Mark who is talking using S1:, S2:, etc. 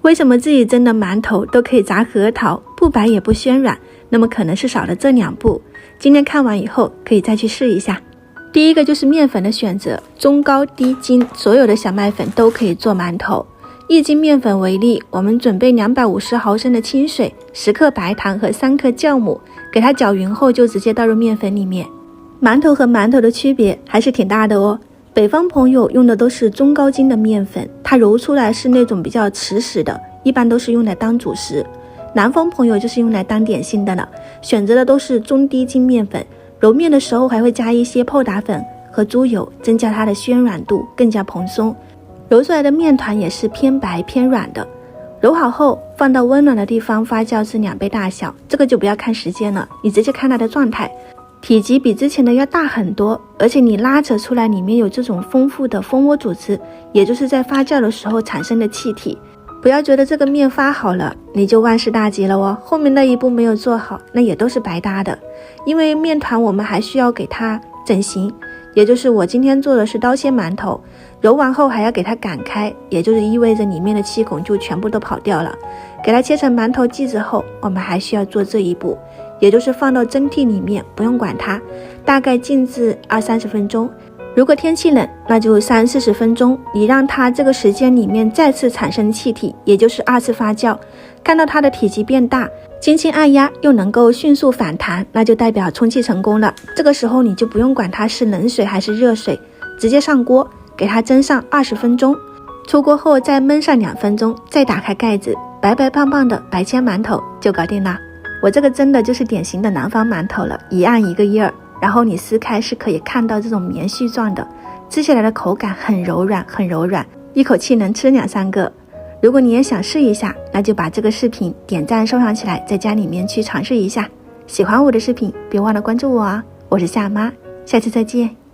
S1: 为什么自己蒸的馒头都可以炸核桃，不白也不暄软？那么可能是少了这2步。今天看完以后可以再去试一下。第一个就是面粉的选择，中高低筋所有的小麦粉都可以做馒头。1斤面粉为例，我们准备250毫升的清水，10克白糖和3克酵母，给它搅匀后就直接倒入面粉里面。馒头和馒头的区别还是挺大的哦。北方朋友用的都是中高筋的面粉，它揉出来是那种比较瓷实的，一般都是用来当主食。南方朋友就是用来当点心的了，选择的都是中低筋面粉，揉面的时候还会加一些泡打粉和猪油，增加它的暄软度，更加蓬松。揉出来的面团也是偏白偏软的。揉好后放到温暖的地方发酵至2倍大小，这个就不要看时间了，你直接看它的状态。体积比之前的要大很多，而且你拉扯出来里面有这种丰富的蜂窝组织，也就是在发酵的时候产生的气体。不要觉得这个面发好了你就万事大吉了哦，后面那一步没有做好，那也都是白搭的。因为面团我们还需要给它整形，也就是我今天做的是刀切馒头，揉完后还要给它擀开，也就是意味着里面的气孔就全部都跑掉了。给它切成馒头剂之后，我们还需要做这一步，也就是放到蒸屉里面，不用管它，大概静置20-30分钟。如果天气冷，那就30-40分钟，你让它这个时间里面再次产生气体，也就是2次发酵。看到它的体积变大，轻轻按压又能够迅速反弹，那就代表充气成功了。这个时候你就不用管它是冷水还是热水，直接上锅给它蒸上20分钟。出锅后再焖上2分钟，再打开盖子，白白胖胖的白切馒头就搞定了。我这个蒸的就是典型的南方馒头了，一按一个印儿，然后你撕开是可以看到这种棉絮状的，吃起来的口感很柔软很柔软，一口气能吃2-3个。如果你也想试一下，那就把这个视频点赞收藏起来，在家里面去尝试一下。喜欢我的视频别忘了关注我啊，我是夏妈，下期再见。